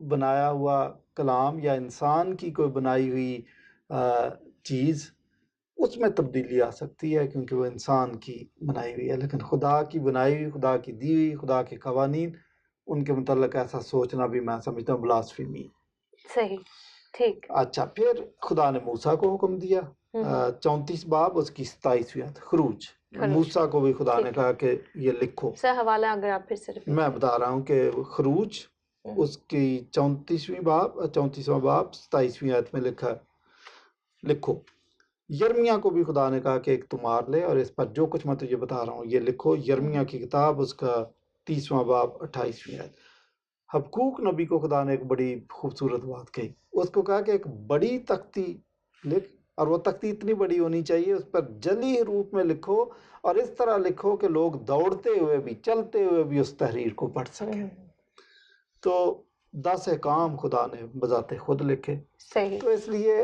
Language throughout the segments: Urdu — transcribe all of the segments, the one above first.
بنایا ہوا کلام یا انسان کی کوئی بنائی ہوئی چیز، اس میں تبدیلی آ سکتی ہے کیونکہ وہ انسان کی بنائی ہوئی ہے، لیکن خدا کی بنائی ہوئی، خدا کی دی ہوئی، خدا کے قوانین، ان کے متعلق ایسا سوچنا بھی میں سمجھتا ہوں بلاسفیمی۔ صحیح، ٹھیک۔ اچھا، پھر خدا نے موسیٰ کو حکم دیا، 34 باب اس کی 27ویں آیت، خروج۔ موسیٰ کو بھی خدا نے کہا کہ یہ لکھو۔ سر حوالہ اگر آپ پھر سے repeat میں کریں۔ بتا رہا ہوں کہ خروج اس کی 34واں باب 27ویں آیت میں لکھا ہے، لکھو۔ یرمیہ کو بھی خدا نے کہا کہ ایک تمہار لے اور اس پر جو کچھ میں تجھے بتا رہا ہوں یہ لکھو۔ یرمیہ کی کتاب اس کا 30واں باب 28ویں آیت۔ حبقوق نبی کو خدا نے ایک بڑی خوبصورت بات کہی، اس کو کہا کہ ایک بڑی تختی لکھ، اور وہ تختی اتنی بڑی ہونی چاہیے، اس پر جلی حروف میں لکھو اور اس طرح لکھو کہ لوگ دوڑتے ہوئے بھی، چلتے ہوئے بھی اس تحریر کو پڑھ سکیں۔ تو 10 احکام خدا نے بذات خود لکھے۔ صحیح۔ تو اس لیے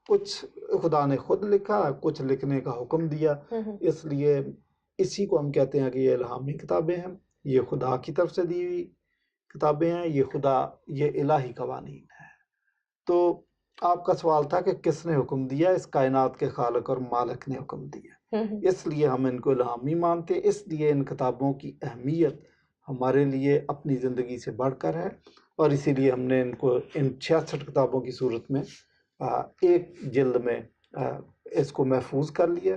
کچھ خدا نے خود لکھا، کچھ لکھنے کا حکم دیا، اس لیے اسی کو ہم کہتے ہیں کہ یہ الہامی کتابیں ہیں، یہ خدا کی طرف سے دی ہوئی کتابیں ہیں، یہ الہی قوانین ہیں۔ تو آپ کا سوال تھا کہ کس نے حکم دیا؟ اس کائنات کے خالق اور مالک نے حکم دیا، اس لیے ہم ان کو الہامی مانتے ہیں، اس لیے ان کتابوں کی اہمیت ہمارے لیے اپنی زندگی سے بڑھ کر ہے، اور اسی لیے ہم نے ان کو ان 66 کتابوں کی صورت میں ایک جلد میں اس کو محفوظ کر لیا،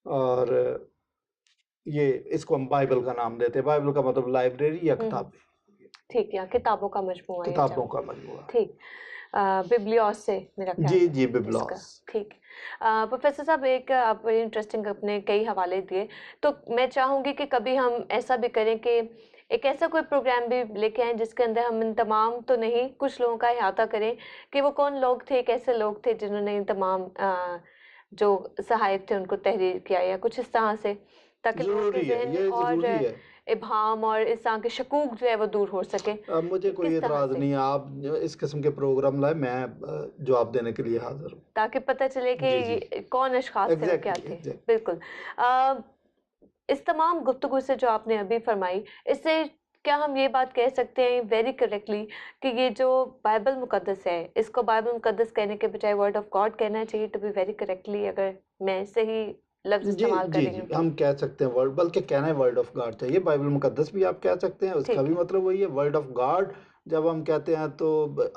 اور یہ اس کو ہم بائبل کا نام دیتے ہیں۔ بائبل کا مطلب لائبریری یا کتابیں، ٹھیک ہے، کتابوں کا مجموعہ، کتابوں کا مجموعہ۔ ٹھیک، ببلیوس سے میرا خیال ہے جی اس کا۔ ببلیوس۔ ٹھیک، پروفیسر صاحب ایک آپ بڑی انٹرسٹنگ اپنے کئی حوالے دیے، تو میں چاہوں گی کہ کبھی ہم ایسا بھی کریں کہ ایک ایسا کوئی پروگرام بھی لے کے آئیں جس کے اندر ہم ان تمام تو نہیں، کچھ لوگوں کا احاطہ کریں کہ وہ کون لوگ تھے، کیسے لوگ تھے جنہوں نے ان تمام جو صحائف تھے ان کو تحریر کیا، یا کچھ اس طرح سے، تاکہ لوگوں کے ضروری ہے، ذہن یہ اور ضروری ہے۔ ابہام اور اس طرح کے شکوک جو ہے وہ دور ہو سکے۔ مجھے کوئی کس طرح اعتراض سے؟ نہیں ہے، آپ اس قسم کے پروگرام لائیں، میں جواب دینے کے لیے حاضر ہوں۔ تاکہ پتہ چلے کہ جی جی، یہ کون اشخاص تھے اور کیا تھے۔ ایگزیکٹلی۔ بالکل۔ اس تمام گفتگو سے جو آپ نے ابھی فرمائی، اس سے کیا ہم یہ بات کہہ سکتے ہیں ویری کریکٹلی کہ یہ جو بائبل مقدس ہے، اس کو بائبل مقدس کہنے کے بجائے ورڈ آف گاڈ کہنا چاہیے، تو بھی ویری کریکٹلی اگر میں صحیح لفظ جی استعمال کر جی رہی جی، ہوں تو؟ ہم کہہ سکتے ہیں ورڈ، بلکہ کہنا ہے ورڈ آف گاڈ چاہیے، بائبل مقدس بھی آپ کہہ سکتے ہیں، اس کا بھی مطلب وہی ہے۔ ورڈ آف گاڈ جب ہم کہتے ہیں تو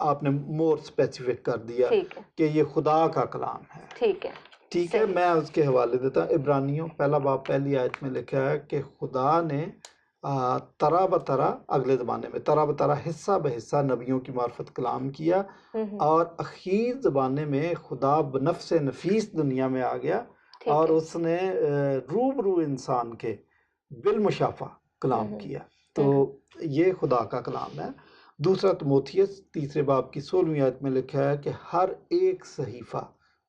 آپ نے مور اسپیسیفک کر دیا ٹھیک ہے، کہ یہ خدا کا کلام ہے۔ ٹھیک ہے، ٹھیک ہے، صحیح۔ میں اس کے حوالے دیتا ہوں۔ عبرانیوں پہلا باب پہلی آیت میں لکھا ہے کہ خدا نے طرح بطرح، اگلے زمانے میں طرح بطرح، حصہ بحصہ نبیوں کی معرفت کلام کیا، اور اخیر زمانے میں خدا بنفس نفیس دنیا میں آ گیا اور اس نے روبرو انسان کے بالمشافہ کلام کیا۔ تو یہ خدا کا کلام ہے۔ دوسرا تموتھیوس تیسرے باب کی 16ویں آیت میں لکھا ہے کہ ہر ایک صحیفہ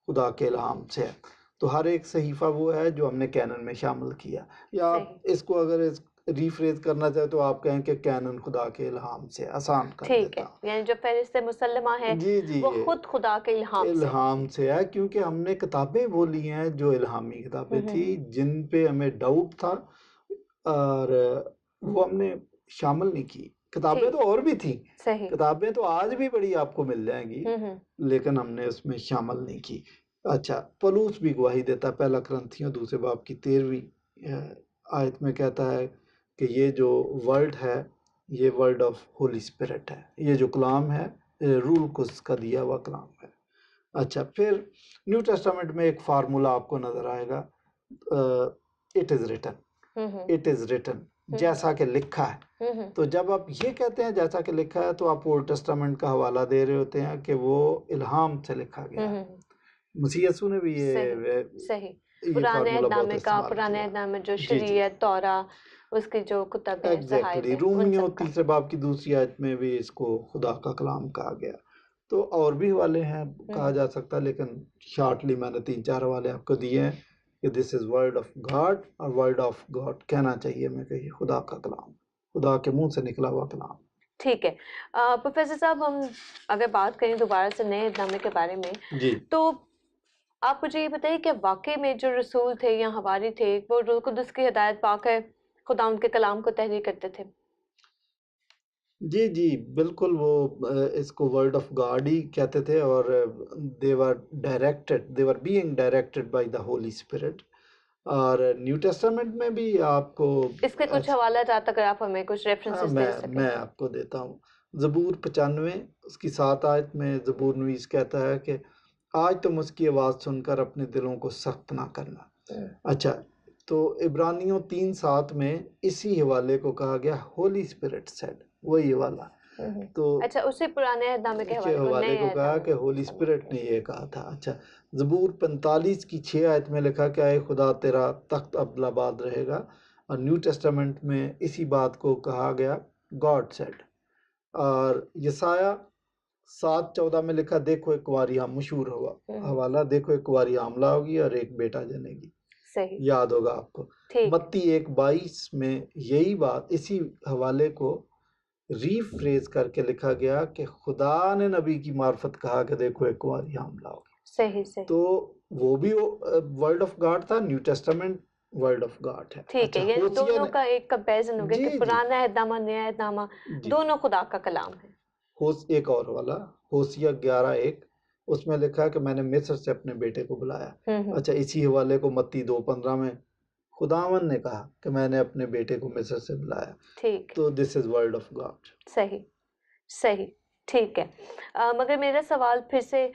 خدا کے الہام سے ہے۔ تو ہر ایک صحیفہ وہ ہے جو ہم نے کینن میں شامل کیا، یا آپ اس کو اگر ریفریز کرنا چاہے تو آپ کہیں کہ کینن خدا کے الہام سے، آسان کر ٹھیک دیتا ہے، ہوں۔ یعنی جو فہرست مسلمہ ہے جی جی، وہ خود خدا کے الہام سے ہے، کیونکہ ہم نے کتابیں وہ لی ہیں جو الہامی کتابیں تھیں، جن پہ ہمیں ڈاؤٹ تھا، اور وہ ہم نے شامل نہیں کی۔ کتابیں تو اور بھی تھیں، کتابیں تو آج بھی بڑی آپ کو مل جائیں گی، لیکن ہم نے اس میں شامل نہیں کی۔ اچھا، پولس بھی گواہی دیتا ہے، پہلا کرنتھیوں دوسرے باب کی 13ویں آیت میں کہتا ہے کہ یہ جو ورڈ ہے یہ ورڈ آف ہولی اسپرٹ ہے، یہ جو کلام ہے رول قدس کا دیا ہوا کلام ہے۔ اچھا، پھر نیو ٹیسٹامنٹ میں ایک فارمولہ آپ کو نظر آئے گا، it is written, it is written, جیسا کہ لکھا ہے۔ تو جب آپ یہ کہتے ہیں جیسا کہ لکھا ہے تو آپ اولڈ ٹیسٹامنٹ کا حوالہ دے رہے ہوتے ہیں کہ وہ الہام سے لکھا گیا ہے۔ مسیح یسوع نے بھی یہ پرانے فارمولہ بہت اہدنامے کا، استعمال پرانے کیا۔ اہدنامے جو جی جی، شریعت، تورا، اس کی جو کتب ہیں، صحائف ایگزیکٹلی، ہیں، ان رومیوں سب کا۔ تیسرے باب کی دوسری آیت میں بھی اس کو خدا کا کلام کہا گیا۔ تو اور بھی حوالے ہیں کہا جا سکتا ہے، لیکن شارٹلی میں نے 3-4 حوالے آپ کو دیے ہیں کہ this is word of God, اور ورڈ آف گاڈ کہنا چاہیے میں کہ یہ خدا کا کلام، خدا کے منہ سے نکلا ہوا کلام۔ ٹھیک ہے پروفیسر صاحب، ہم اگر بات کریں دوبارہ سے نئے اہدنامے کے بارے میں، جی، تو آپ مجھے یہ بتائیے کہ واقعی میں جو رسول تھے یا حواری تھے وہ روح القدس کی ہدایت پا کر خدا ان کے کلام کو تحریر کرتے تھے؟ جی جی بالکل، وہ اس کو ورڈ آف گاڈ ہی کہتے تھے، اور they were being directed by the Holy Spirit. اور نیو ٹیسٹامنٹ میں بھی آپ کو اس کے کچھ حوالات اگر آپ ہمیں کچھ ریفرنسز دے سکیں. میں آپ کو دیتا ہوں. زبور 95 اس کی 7 آیت میں زبور نویس کہتا ہے کہ آج تم اس کی آواز سن کر اپنے دلوں کو سخت نہ کرنا. اچھا، تو عبرانیوں 3:7 میں اسی حوالے کو کہا گیا ہولی اسپرٹ سیڈ، وہی حوالہ. تو اچھا، اسی پرانے عہد نامے کے کے حوالے کو حوالے نئے کو عہد کہا نامے کہ میں ہولی استعمال اسپرٹ نے یہ کہا تھا. اچھا، زبور 45 کی 6 آیت میں لکھا کہ اے خدا تیرا تخت ابدآباد رہے گا. اور نیو ٹیسٹامنٹ میں اسی بات کو کہا گیا گاڈ سیڈ. اور یسایہ 7:14 میں لکھا دیکھو ایک کنواری مشہور ہوا حوالہ، دیکھو ایک کنواری حاملہ ہوگی اور ایک بیٹا جنے گی. صحیح، یاد ہوگا آپ کو. ٹھیک. متی 1:22 میں یہی بات اسی حوالے کو ری فریز کر کے لکھا گیا کہ خدا نے نبی کی معرفت کہا کہ دیکھو ایک کنواری حاملہ ہوگی. صحیح صحیح. تو وہ بھی ورڈ آف گاڈ تھا، new Testament word of God ہے. ٹھیک ہے، یعنی دونوں کا ایک کمپیریزن ہو گیا کہ جی پرانا عہد نامہ نیا عہد نامہ جی دونوں خدا کا کلام ہے. ایک اور والا ہوسیہ 11:1 اس میں لکھا کہ میں نے مصر سے اپنے بیٹے کو بلایا. اچھا، اسی حوالے کو متی 2:15 میں خداوند نے کہا کہ میں نے اپنے بیٹے کو مصر سے بلایا. ٹھیک. تو دس از ورڈ آف گاڈ. صحیح صحیح، ٹھیک ہے. مگر میرا سوال پھر سے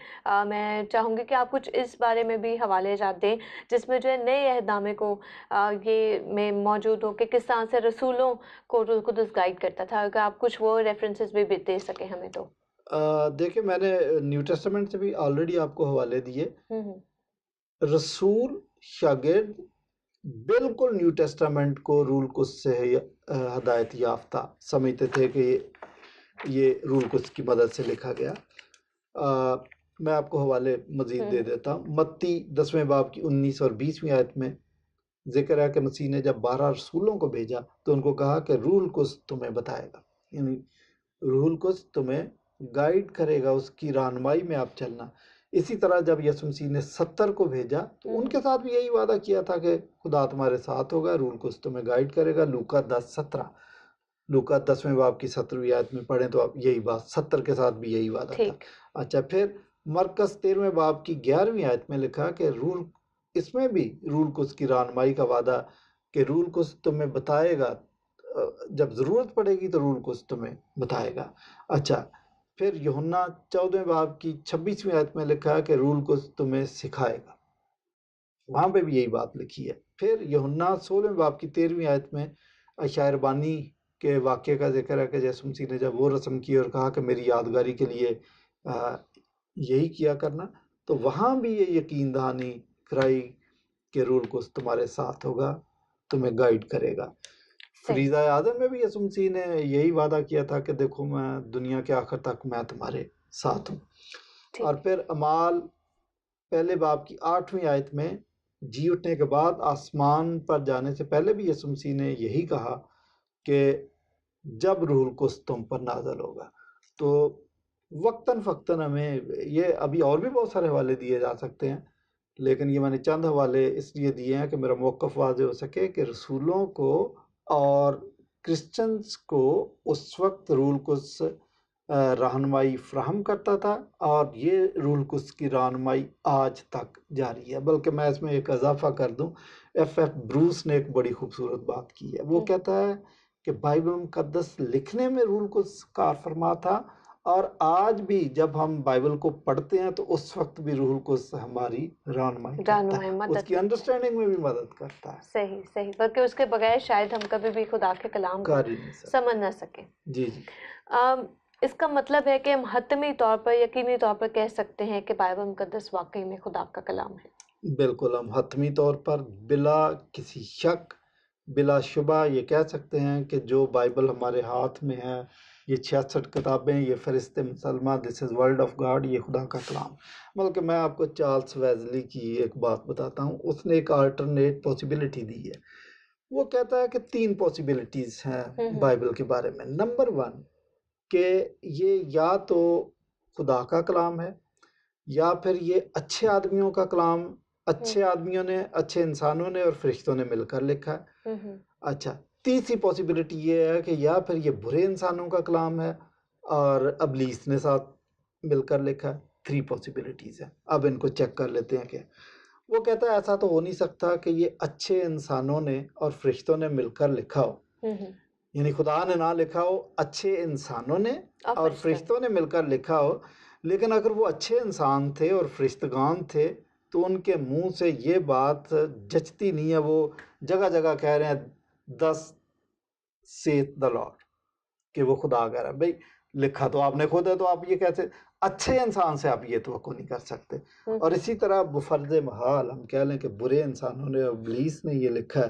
میں چاہوں گی کہ آپ کچھ اس بارے میں بھی حوالے جات دیں جس میں جو ہے نئے عہد نامے کو یہ میں موجود ہو کہ کس طرح سے رسولوں کو روح القدس گائیڈ کرتا تھا. اگر آپ کچھ وہ ریفرنسز بھی دے سکیں ہمیں تو. دیکھیں، میں نے نیو ٹیسٹامنٹ سے بھی آلریڈی آپ کو حوالے دیے. رسول شاگرد بالکل نیو ٹیسٹامنٹ کو رول القدس سے ہدایت یافتہ سمجھتے تھے کہ یہ رول القدس کی مدد سے لکھا گیا. میں آپ کو حوالے مزید دے دیتا ہوں. متی 10ویں باب کی 19 اور 20ویں آیت میں ذکر ہے کہ مسیح نے جب 12 رسولوں کو بھیجا تو ان کو کہا کہ روح القدس تمہیں بتائے گا، یعنی روح القدس تمہیں گائیڈ کرے گا، اس کی رہنمائی میں آپ چلنا. اسی طرح جب یسوع مسیح نے 70 کو بھیجا تو ان کے ساتھ بھی یہی وعدہ کیا تھا کہ خدا تمہارے ساتھ ہوگا، روح القدس تمہیں گائیڈ کرے گا. لوکا 10:17، لوکا 10ویں باب کی 17ویں آیت میں پڑھیں تو آپ یہی بات، 70 کے ساتھ بھی یہی وعدہ تھا. اچھا، پھر مرکز 13ویں باب کی 11ویں آیت میں لکھا کہ اس میں بھی روح القدس کی رہنمائی کا وعدہ کہ روح القدس تمہیں بتائے گا، جب ضرورت پڑے گی تو روح القدس تمہیں بتائے گا. اچھا، پھر یوحنا 14ویں باب کی 26ویں آیت میں لکھا ہے کہ روح القدس تمہیں سکھائے گا، وہاں پہ بھی یہی بات لکھی ہے. پھر یوحنا 16ویں باب کی 13ویں آیت میں شاعر بانی کے واقعے کا ذکر ہے کہ یسوع مسیح نے جب وہ رسم کی اور کہا کہ میری یادگاری کے لیے یہی کیا کرنا، تو وہاں بھی یہ یقین دہانی کرائی کہ روح القدس تمہارے ساتھ ہوگا، تمہیں گائیڈ کرے گا. فریضہ اعظم میں بھی یسوع مسیح نے یہی وعدہ کیا تھا کہ دیکھو میں دنیا کے آخر تک میں تمہارے ساتھ ہوں. اور پھر اعمال پہلے باب کی 8ویں آیت میں جی اٹھنے کے بعد آسمان پر جانے سے پہلے بھی یسوع مسیح نے یہی کہا کہ جب روح القدس تم پر نازل ہوگا. تو وقتاً فقتاً ہمیں یہ ابھی اور بھی بہت سارے حوالے دیے جا سکتے ہیں، لیکن یہ میں نے چند حوالے اس لیے دیے ہیں کہ میرا موقف واضح ہو سکے کہ رسولوں کو اور کرسچنز کو اس وقت روح القدس رہنمائی فراہم کرتا تھا، اور یہ روح القدس کی رہنمائی آج تک جاری ہے. بلکہ میں اس میں ایک اضافہ کر دوں، ایف بروس نے ایک بڑی خوبصورت بات کی ہے. وہ کہتا ہے کہ بائبل مقدس لکھنے میں روح القدس کار فرما تھا، اور آج بھی جب ہم بائبل کو پڑھتے ہیں تو اس وقت بھی روح القدس ہماری رہنمائی کرتا ہے، اس کی انڈرسٹینڈنگ میں بھی مدد کرتا ہے. صحیح صحیح، بلکہ اس کے بغیر شاید ہم کبھی بھی خدا کے کلام کو سمجھ نہ سکیں. جی جی، اس کا مطلب ہے کہ ہم حتمی طور پر، یقینی طور پر کہہ سکتے ہیں کہ بائبل مقدس واقعی میں خدا کا کلام ہے. بالکل، ہم حتمی طور پر بلا کسی شک، بلا شبہ یہ کہہ سکتے ہیں کہ جو بائبل ہمارے ہاتھ میں ہے، یہ 66 کتابیں، یہ فرشتے مسلمہ، دس از ورلڈ آف گاڈ، یہ خدا کا کلام. بلکہ میں آپ کو چارلس ویزلی کی ایک بات بتاتا ہوں. اس نے ایک آلٹرنیٹ پاسبلٹی دی ہے. وہ کہتا ہے کہ 3 پاسبلٹیز ہیں بائبل کے بارے میں. نمبر 1 کہ یہ یا تو خدا کا کلام ہے، یا پھر یہ اچھے آدمیوں کا کلام، اچھے آدمیوں نے، اچھے انسانوں نے اور فرشتوں نے مل کر لکھا ہے. اچھا، تیسری پاسبلٹی یہ ہے کہ یا پھر یہ برے انسانوں کا کلام ہے اور ابلیس نے ساتھ مل کر لکھا ہے. 3 پاسبلٹیز ہیں. اب ان کو چیک کر لیتے ہیں کہ وہ کہتا ہے ایسا تو ہو نہیں سکتا کہ یہ اچھے انسانوں نے اور فرشتوں نے مل کر لکھا ہو. یعنی خدا نے نہ لکھا ہو، اچھے انسانوں نے اور فرشتوں نے مل کر لکھا ہو. لیکن اگر وہ اچھے انسان تھے اور فرشتگان تھے تو ان کے منہ سے یہ بات جچتی نہیں ہے. وہ جگہ جگہ کہہ رہے ہیں دس سیتھ دا لارڈ، کہ وہ خدا کہہ رہا ہے. بھئی لکھا تو آپ نے خود ہے، تو آپ یہ کہتے اچھے انسان سے آپ یہ توقع نہیں کر سکتے. اور اسی طرح بفرض محال ہم کہہ لیں کہ برے انسانوں نے اور ابلیس نے یہ لکھا ہے،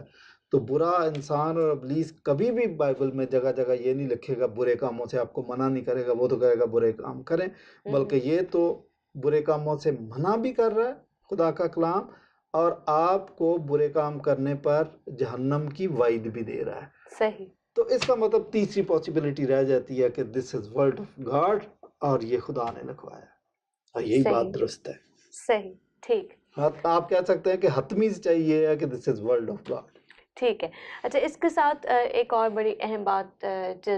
تو برا انسان اور ابلیس کبھی بھی بائبل میں جگہ جگہ یہ نہیں لکھے گا برے کاموں سے آپ کو منع نہیں کرے گا. وہ تو کہے گا برے کام کریں، بلکہ یہ تو برے کاموں سے منع بھی کر رہا ہے خدا کا کلام، اور آپ کو برے کام کرنے پر جہنم کی وعید بھی دے رہا ہے. صحیح. تو اس کا مطلب تیسری پاسبلٹی رہ جاتی ہے کہ this is word of God اور یہ خدا نے لکھوایا، اور یہی بات درست ہے. صحیح. ٹھیک. آپ کہہ سکتے ہیں کہ حتمی چاہیے ہے کہ this is word of God. ٹھیک ہے. اچھا، اس کے ساتھ ایک اور بڑی اہم بات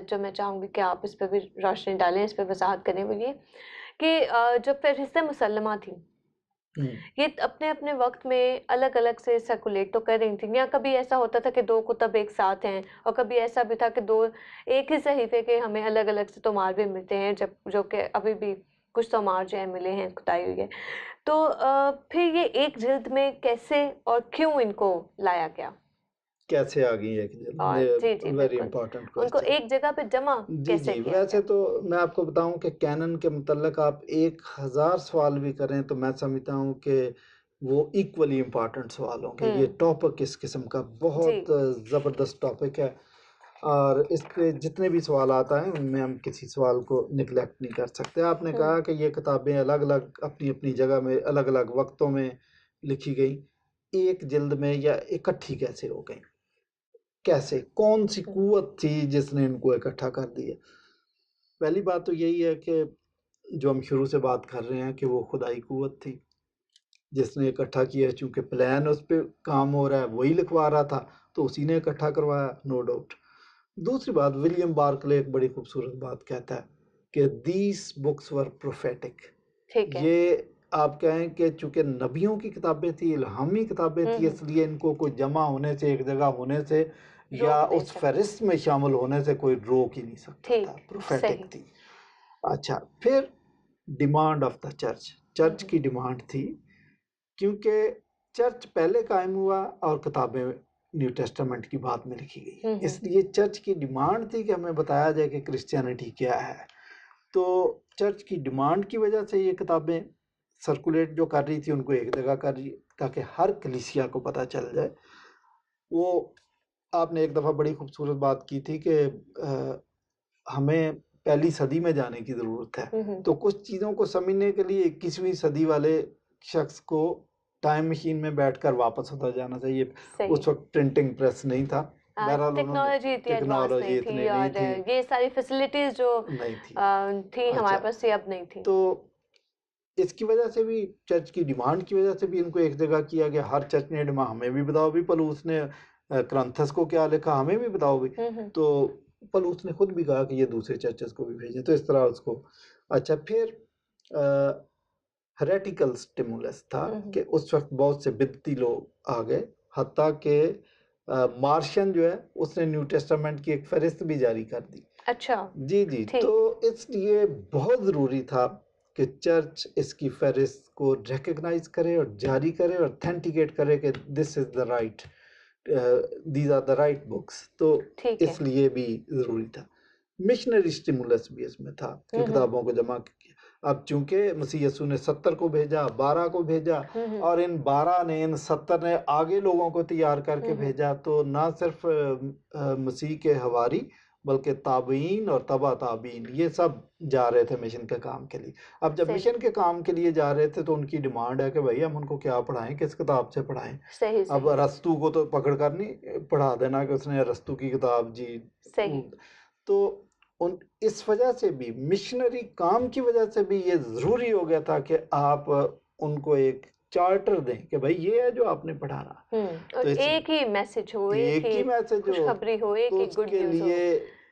جو میں چاہوں گی کہ آپ اس پہ بھی روشنی ڈالیں، اس پہ وضاحت کریں، وہ یہ کہ جو فہرست مسلمہ تھیں یہ اپنے اپنے وقت میں الگ الگ سے سرکولیٹ تو کر رہی تھیں، یا کبھی ایسا ہوتا تھا کہ 2 کتب ایک ساتھ ہیں، اور کبھی ایسا بھی تھا کہ 2 ایک ہی صحیفے کے ہمیں الگ الگ سے تومار بھی ملتے ہیں، جو کہ ابھی بھی کچھ تومار جو ہیں ملے ہیں، کھدائی ہوئی ہے. تو پھر یہ ایک جلد میں کیسے اور کیوں ان کو لایا گیا؟ کیسے آ گئی ایک جلد؟ جی ویری امپورٹنٹ ان کو کوسچن. ایک جگہ پہ جمع کیسے کیا؟ ویسے تو میں آپ کو بتاؤں کہ کینن کے متعلق آپ 1000 سوال بھی کریں تو میں سمجھتا ہوں کہ وہ ایکولی امپورٹنٹ سوال ہوں گے. یہ ٹاپک اس قسم کا بہت زبردست ٹاپک ہے، اور اس پہ جتنے بھی سوالات آئے ان میں ہم کسی سوال کو نگلیکٹ نہیں کر سکتے. آپ نے کہا کہ یہ کتابیں الگ الگ اپنی اپنی جگہ میں الگ الگ وقتوں میں لکھی گئیں، ایک جلد میں یا اکٹھی کیسے ہو گئیں؟ کیسے؟ کون سی قوت تھی جس نے ان کو اکٹھا کر دیا؟ پہلی بات تو یہی ہے کہ جو ہم شروع سے بات کر رہے ہیں کہ وہ خدائی قوت تھی جس نے اکٹھا کیا. چونکہ پلان اس پہ کام ہو رہا ہے، وہی لکھوا رہا تھا، تو اسی نے اکٹھا کروایا، نو ڈاؤٹ. دوسری بات، ولیم بارکلے ایک بڑی خوبصورت بات کہتا ہے کہ دیس بکس ور پروفیٹک. یہ آپ کہیں کہ چونکہ نبیوں کی کتابیں تھیں، الہامی کتابیں تھیں، اس لیے ان کو کوئی جمع ہونے سے، ایک جگہ ہونے سے یا اس فہرست میں شامل ہونے سے کوئی روک ہی نہیں سکتا تھا. پروفیٹک تھی. اچھا، پھر ڈیمانڈ آف دا چرچ کی ڈیمانڈ تھی، کیونکہ چرچ پہلے قائم ہوا اور کتابیں نیو ٹیسٹامنٹ کی بعد میں لکھی گئی، اس لیے چرچ کی ڈیمانڈ تھی کہ ہمیں بتایا جائے کہ کرسچینٹی کیا ہے. تو چرچ کی ڈیمانڈ کی وجہ سے یہ کتابیں سرکولیٹ جو کر رہی تھی ان کو ایک جگہ کر رہی تاکہ ہر کلیسیا کو پتہ چل جائے. وہ آپ نے ایک دفعہ بڑی خوبصورت بات کی تھی کہ ہمیں پہلی صدی میں جانے کی ضرورت ہے، تو کچھ چیزوں کو سمجھنے کے لیے 21ویں صدی والے شخص کو ٹائم مشین میں بیٹھ کر واپس ہوتا جانا چاہیے. اس وقت پرنٹنگ پریس نہیں تھا، ٹیکنالوجی اتنی نہیں تھی، یہ ساری فیسلٹیز جو تھی ہمارے پاس یہ اب نہیں تھی. تو اس کی وجہ سے بھی، چرچ کی ڈیمانڈ کی وجہ سے بھی ان کو ایک جگہ کیا گیا. ہر چرچ نے ڈیمانڈ، ہمیں بھی بتاؤ بھی پلوس نے کرنتھس کو کیا لکھا، ہمیں بھی بتاؤ بھی. تو پلوس نے خود بھی کہا کہ یہ دوسرے چرچز کو بھی بھیجیں، تو اس طرح اس کو. اچھا، پھر ہیریٹیکل سٹیمولس تھا کہ اس وقت بہت سے بدعتی لوگ آ گئے، حتیٰ کہ مارشن جو ہے اس نے نیو ٹیسٹامنٹ کی ایک فہرست بھی جاری کر دی. اچھا جی. تو اس لیے بہت ضروری تھا کہ چرچ اس کی فہرست کو ریکگنائز کرے اور جاری کرے اور اتھینٹیکیٹ کرے کہ this is the right, these are the right books. تو اس لیے بھی ضروری تھا. مشنری سٹیمولس بھی اس میں تھا کہ کتابوں کو جمع کیا. اب چونکہ مسیح یسوع نے 70 کو بھیجا، 12 کو بھیجا، اور ان 12 نے، ان 70 نے آگے لوگوں کو تیار کر کے بھیجا. تو نہ صرف مسیح کے حواری بلکہ تابعین اور تبع تابعین یہ سب جا رہے تھے مشن کے کام کے لیے. اب جب مشن کے کام کے لیے جا رہے تھے تو ان کی ڈیمانڈ ہے کہ بھائی ہم ان کو کیا پڑھائیں، کس کتاب سے پڑھائیں. اب ارسطو کو تو پکڑ کر نہیں پڑھا دینا کہ اس نے ارسطو کی کتاب. جی. تو اس وجہ سے بھی، مشنری کام کی وجہ سے بھی یہ ضروری ہو گیا تھا کہ آپ ان کو ایک چارٹر دیں کہ بھائی یہ ہے جو آپ نے پڑھانا. اور تو ایک ہی میسج ہو، ایک ہی میسج ہو خوشخبری ہو، ایک تو ہی گڈ نیوز ہو.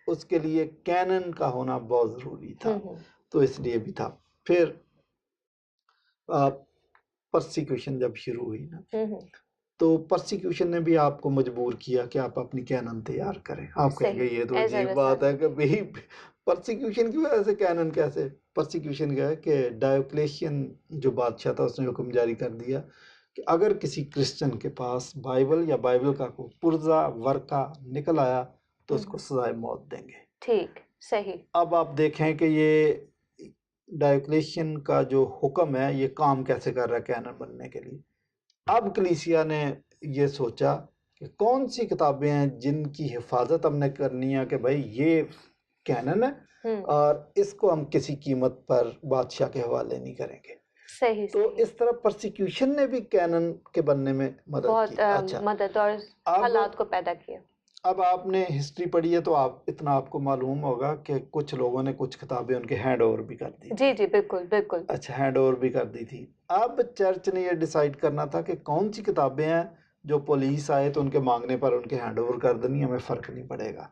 اس کے لیے کینن کا ہونا بہت ضروری تھا. تو اس لیے بھی تھا. پھر پرسیکیوشن جب شروع ہوئی نا تو پرسیکیوشن نے بھی آپ کو مجبور کیا کہ آپ اپنی کینن تیار کریں. آپ کہیں گے یہ تو عجیب بات ہے کہ بھئی پرسیکیوشن کی وجہ سے کینن کیسے؟ پرسیکیوشن کیا ہے کہ ڈایوکلیشین جو بادشاہ تھا اس نے حکم جاری کر دیا کہ اگر کسی کرسچن کے پاس بائبل یا بائبل کا کوئی پرزہ ورقہ نکل آیا تو اس کو سزائے موت دیں گے. ٹھیک، صحیح. اب آپ دیکھیں کہ یہ ڈایوکلیشین کا جو حکم ہے یہ کام کیسے کر رہا ہے کینن بننے کے لیے. اب کلیسیا نے یہ سوچا کہ کون سی کتابیں ہیں جن کی حفاظت ہم نے کرنی ہے کہ بھائی یہ کینن ہے اور اس کو ہم کسی قیمت پر بادشاہ کے حوالے نہیں کریں گے. صحیح. تو اس طرح پرسیکیوشن نے بھی کینن کے بننے میں مدد کی. بہت مدد اور حالات کو پیدا کیا. اب آپ نے ہسٹری پڑھی ہے تو آپ کو معلوم ہوگا کہ کچھ لوگوں نے کچھ کتابیں ان کے ہینڈ اوور بھی کر دی. جی بالکل بالکل. اچھا، ہینڈ اوور بھی کر دی تھی. اب چرچ نے یہ ڈیسائیڈ کرنا تھا کہ کون سی کتابیں ہیں جو پولیس آئے تو ان کے مانگنے پر ان کے ہینڈ اوور کر دینی، ہمیں فرق نہیں پڑے گا.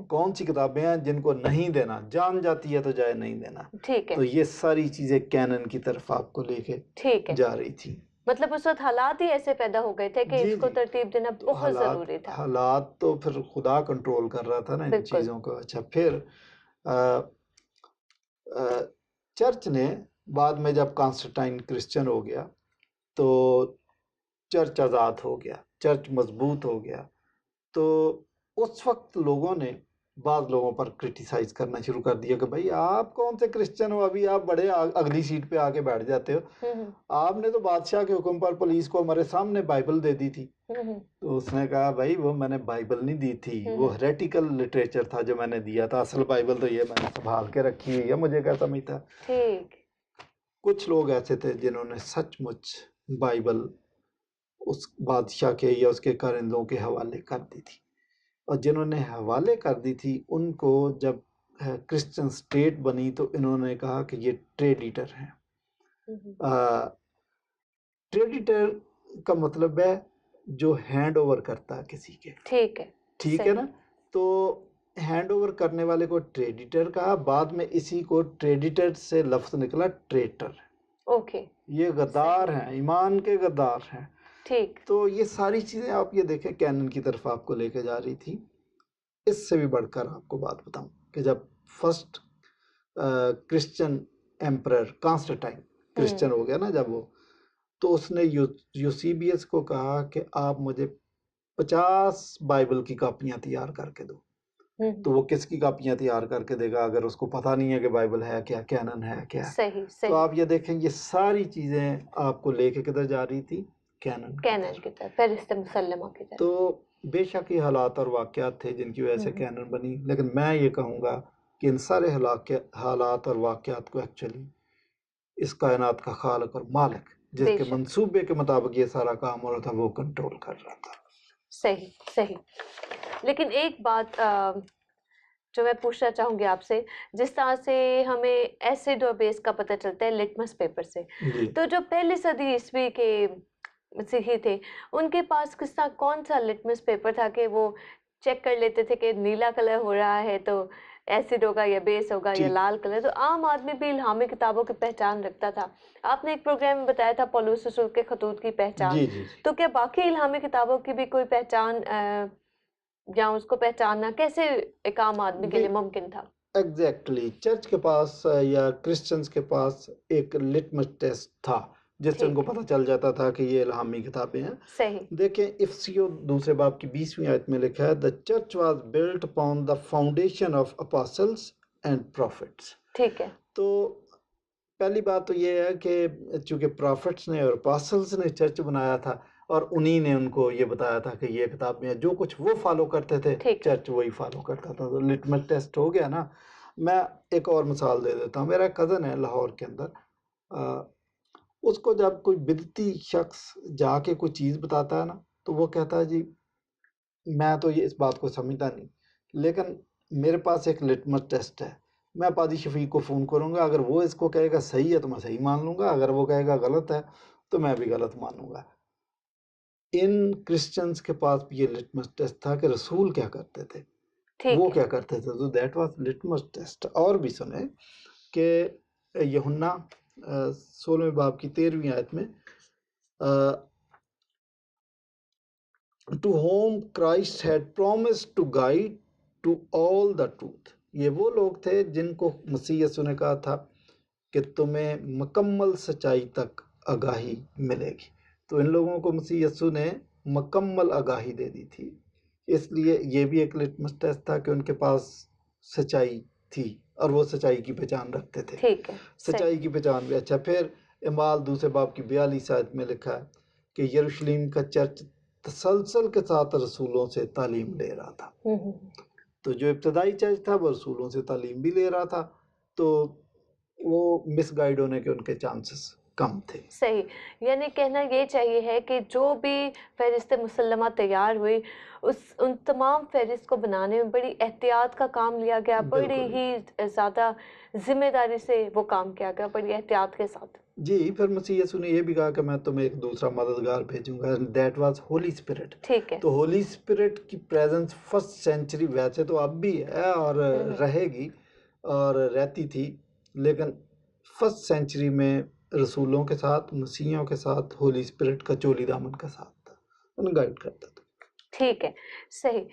کون سی کتابیں ہیں جن کو نہیں دینا، جان جاتی ہے تو جائے نہیں دینا. ٹھیک ہے. تو یہ ساری چیزیں کینن کی طرف آپ کو لے کے جا رہی تھی. مطلب اس وقت حالات ہی ایسے پیدا ہو گئے تھے کہ اس کو ترتیب دینا بہت ضروری تھا. حالات تو پھر خدا کنٹرول کر رہا تھا نا ان چیزوں کو. اچھا، پھر چرچ نے بعد میں جب کانسٹنٹائن کرسچن ہو گیا تو چرچ آزاد ہو گیا، چرچ مضبوط ہو گیا. تو اس وقت لوگوں نے بعض لوگوں پر کرٹیسائز کرنا شروع کر دیا کہ بھائی آپ کون سے کرسچن ہو، ابھی آپ بڑے اگلی سیٹ پہ آ کے بیٹھ جاتے ہو. آپ نے تو بادشاہ کے حکم پر پولیس کو ہمارے سامنے بائبل دے دی تھی. تو اس نے کہا بھائی وہ میں نے بائبل نہیں دی تھی، وہ ہیریٹیکل لٹریچر تھا جو میں نے دیا تھا. اصل بائبل تو یہ میں نے سنبھال کے رکھی ہوئی ہے، مجھے کیا سمجھتا. کچھ لوگ ایسے تھے جنہوں نے سچ مچ بائبل اس بادشاہ کے یا اس کے کارندوں کے حوالے کر دی تھی، اور جنہوں نے حوالے کر دی تھی ان کو جب کرسچن سٹیٹ بنی تو انہوں نے کہا کہ یہ ٹریڈیٹر ہیں. ٹریڈیٹر کا مطلب ہے جو ہینڈ اوور کرتا ہے کسی کے. ٹھیک ہے نا. تو ہینڈ اوور کرنے والے کو ٹریڈیٹر کہا. بعد میں اسی کو ٹریڈیٹر سے لفظ نکلا ٹریٹر. یہ غدار ہیں، ایمان کے غدار ہیں. تو یہ ساری چیزیں آپ یہ دیکھیں کینن کی طرف آپ کو لے کے جا رہی تھی. اس سے بھی بڑھ کر آپ کو بات بتاؤں کہ جب first Christian emperor Constantine Christian ہو گیا نا جب وہ، تو اس نے یوسیبیس کو کہا کہ آپ مجھے 50 بائبل کی کاپیاں تیار کر کے دو. تو وہ کس کی کاپیاں تیار کر کے دے گا اگر اس کو پتہ نہیں ہے کہ بائبل ہے کیا، کینن ہے کیا. تو آپ یہ دیکھیں یہ ساری چیزیں آپ کو لے کے کدھر جا رہی تھی، کینن کی طرف، فہرست مسلمہ کی طرف. تو بے شک یہ حالات اور واقعات تھے جن کی وجہ سے کینن بنی، لیکن میں یہ کہوں گا کہ ان سارے حالات اور واقعات کو ایکچولی اس کائنات کا خالق اور مالک جس کے منصوبے کے مطابق یہ سارا کام ہو رہا تھا وہ کنٹرول کر رہا تھا. صحیح. لیکن ایک بات جو میں پوچھنا چاہوں گی آپ سے، جس طرح سے ہمیں ایسڈ اور بیس کا پتہ چلتا ہے لٹمس پیپر سے، تو جو پہلی صدی عیسوی کے مسیحی تھے ان کے پاس کس طرح کون سا لٹمس پیپر تھا کہ وہ چیک کر لیتے تھے کہ نیلا کلر ہو رہا ہے تو ایسڈ ہوگا یا بیس ہوگا یا لال کلر. تو عام آدمی بھی الہامی کتابوں کی پہچان رکھتا تھا. آپ نے ایک پروگرام میں بتایا تھا پولس رسول کے خطوط کی پہچان. تو کیا باقی الہامی کتابوں کی بھی کوئی پہچان یا اس کو پہچاننا کیسے ایک عام آدمی کے لیے ممکن تھا؟ ایگزیکٹلی چرچ کے پاس یا کرسچنز کے پاس ایک لٹمس ٹیسٹ تھا جس سے ان کو پتہ چل جاتا تھا کہ یہ الہامی کتابیں ہیں. صحیح. دیکھیں افسیو 2 باب کی 20ویں آیت میں لکھا ہے the church was built upon the foundation of apostles and prophets. ٹھیک ہے. تو پہلی بات تو یہ ہے کہ چونکہ پروفٹس نے اور اپاسٹلز نے چرچ بنایا تھا اور انہی نے ان کو یہ بتایا تھا کہ یہ کتابیں ہیں، جو کچھ وہ فالو کرتے تھے چرچ وہی فالو کرتا تھا. تو لٹمس ٹیسٹ ہو گیا نا. میں ایک اور مثال دے دیتا ہوں. میرا کزن ہے لاہور کے اندر، اس کو جب کوئی بدعتی شخص جا کے کوئی چیز بتاتا ہے نا تو وہ کہتا ہے جی میں تو یہ اس بات کو سمجھتا نہیں، لیکن میرے پاس ایک لٹمس ٹیسٹ ہے. میں پادری شفیق کو فون کروں گا، اگر وہ اس کو کہے گا صحیح ہے تو میں صحیح مان لوں گا، اگر وہ کہے گا غلط ہے تو میں بھی غلط مانوں گا. ان کرسچنز کے پاس بھی یہ لٹمس ٹیسٹ تھا کہ رسول کیا کرتے تھے، ٹھیک وہ ہے. کیا کرتے تھے. تو دیٹ واز لٹمس ٹیسٹ. اور بھی سنیں کہ یوحنا 16 باب کی 13ویں آیت میں to whom Christ had promised to guide to all the truth. یہ وہ لوگ تھے جن کو مسیح یسوع نے کہا تھا کہ تمہیں مکمل سچائی تک آگاہی ملے گی. تو ان لوگوں کو مسیح یسوع نے مکمل آگاہی دے دی تھی. اس لیے یہ بھی ایک لٹمس ٹیسٹ تھا کہ ان کے پاس سچائی تھی اور وہ سچائی کی پہچان رکھتے تھے. ٹھیک ہے. سچائی کی پہچان بھی. اچھا، پھر اعمال 2 باب کی 42 آیت میں لکھا ہے کہ یروشلم کا چرچ تسلسل کے ساتھ رسولوں سے تعلیم لے رہا تھا. تو جو ابتدائی چرچ تھا وہ رسولوں سے تعلیم بھی لے رہا تھا، تو وہ مس گائیڈ ہونے کے ان کے چانسز کم تھے. صحیح. یعنی کہنا یہ چاہیے ہے کہ جو بھی فہرست مسلمہ تیار ہوئی ان تمام فہرست کو بنانے میں بڑی احتیاط کا کام لیا گیا، بڑی ہی زیادہ ذمہ داری سے وہ کام کیا گیا، بڑی احتیاط کے ساتھ. جی، پھر مسیح یسوع نے یہ بھی کہا کہ میں تمہیں ایک دوسرا مددگار بھیجوں گا. That was Holy Spirit. ٹھیک ہے. تو ہولی اسپرٹ کی پریزنس فرسٹ سینچری ویسے تو اب بھی ہے اور رہے گی اور رہتی تھی، لیکن فرسٹ سینچری میں رسولوں کے ساتھ، مسیحوں کے ساتھ ہولی اسپرٹ کا چولی دامن کا ساتھ تھا، انہیں گائیڈ کرتا تھا. ٹھیک ہے. صحیح.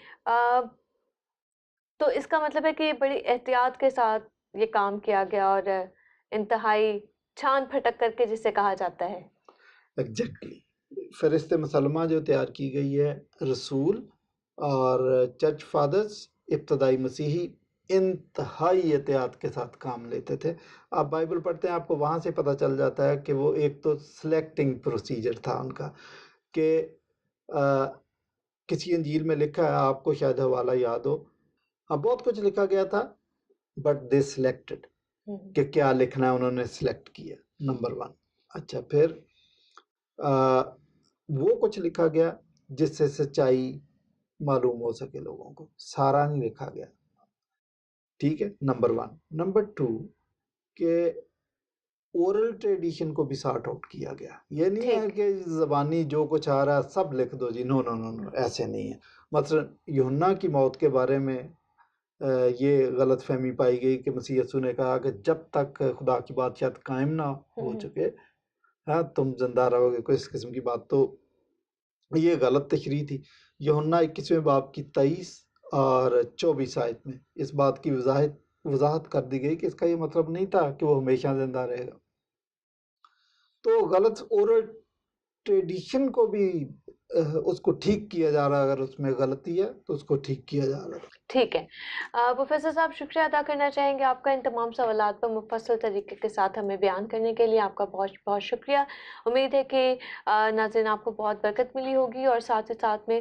تو اس کا مطلب ہے کہ یہ بڑی احتیاط کے ساتھ یہ کام کیا گیا اور انتہائی چھان پھٹک کر کے جسے کہا جاتا ہے. ایگزیکٹلی. فہرست مسلمہ جو تیار کی گئی ہے، رسول اور چرچ فادرز ابتدائی مسیحی انتہائی احتیاط کے ساتھ کام لیتے تھے. آپ بائبل پڑھتے ہیں، آپ کو وہاں سے پتہ چل جاتا ہے کہ وہ ایک تو سلیکٹنگ پروسیجر تھا ان کا، کہ کسی انجیل میں لکھا ہے، آپ کو شاید حوالہ یاد ہو، ہاں بہت کچھ لکھا گیا تھا بٹ دے سلیکٹڈ، کہ کیا لکھنا ہے انہوں نے سلیکٹ کیا، نمبر 1. اچھا، پھر وہ کچھ لکھا گیا جس سے سچائی معلوم ہو سکے لوگوں کو، سارا نہیں لکھا گیا. ٹھیک ہے، نمبر 1. نمبر 2 کہ اورل ٹریڈیشن کو بھی سارٹ آؤٹ کیا گیا. یہ نہیں ہے کہ زبانی جو کچھ آ رہا ہے سب لکھ دو جی، نو نو نو نو، ایسے نہیں ہے. مثلا یوحنا کی موت کے بارے میں یہ غلط فہمی پائی گئی کہ مسیح یسوع نے کہا کہ جب تک خدا کی بادشاہت قائم نہ ہو چکے ہاں تم زندہ رہو گے، کوئی اس قسم کی بات. تو یہ غلط تشریح تھی. یوحنا 21 باب کی 23 اور 24 آیت میں اس بات کی وضاحت کر دی گئی کہ اس کا یہ مطلب نہیں تھا کہ وہ ہمیشہ زندہ رہے گا. تو غلط اورل ٹریڈیشن کو بھی اس کو ٹھیک کیا جا رہا ہے، اگر اس میں غلطی ہے تو اس کو ٹھیک کیا جا رہا ہے. ٹھیک ہے. پروفیسر صاحب، شکریہ ادا کرنا چاہیں گے آپ کا ان تمام سوالات پر مفصل طریقے کے ساتھ ہمیں بیان کرنے کے لیے. آپ کا بہت بہت شکریہ. امید ہے کہ ناظرین آپ کو بہت برکت ملی ہوگی، اور ساتھ ہی ساتھ میں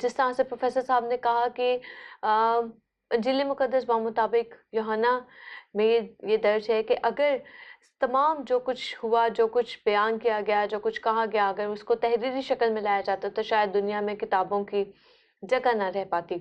جس طرح سے پروفیسر صاحب نے کہا کہ انجیل مقدس بمطابق یوحنا میں یہ درج ہے کہ اگر تمام جو کچھ ہوا، جو کچھ بیان کیا گیا، جو کچھ کہا گیا، اگر اس کو تحریری شکل میں لایا جاتا تو شاید دنیا میں کتابوں کی جگہ نہ رہ پاتی.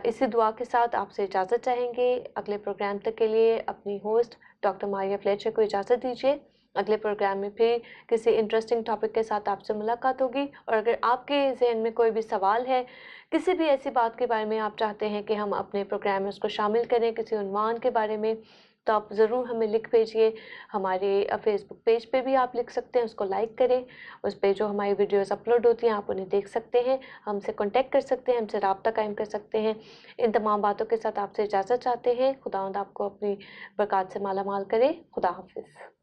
اسی دعا کے ساتھ آپ سے اجازت چاہیں گے. اگلے پروگرام تک کے لیے اپنی ہوسٹ ڈاکٹر ماریا فلیچر کو اجازت دیجیے. اگلے پروگرام میں پھر کسی انٹرسٹنگ ٹاپک کے ساتھ آپ سے ملاقات ہوگی. اور اگر آپ کے ذہن میں کوئی بھی سوال ہے، کسی بھی ایسی بات کے بارے میں آپ چاہتے ہیں کہ ہم اپنے پروگرام میں اس کو شامل کریں، کسی عنوان کے بارے میں، تو آپ ضرور ہمیں لکھ بھیجیے. ہمارے فیس بک پیج پہ بھی آپ لکھ سکتے ہیں، اس کو لائک کریں. اس پہ جو ہماری ویڈیوز اپلوڈ ہوتی ہیں آپ انہیں دیکھ سکتے ہیں، ہم سے کانٹیکٹ کر سکتے ہیں، ہم سے رابطہ قائم کر سکتے ہیں. ان تمام باتوں کے ساتھ آپ سے اجازت چاہتے ہیں. خداوند آپ کو اپنی برکات سے مالا مال کرے. خدا حافظ.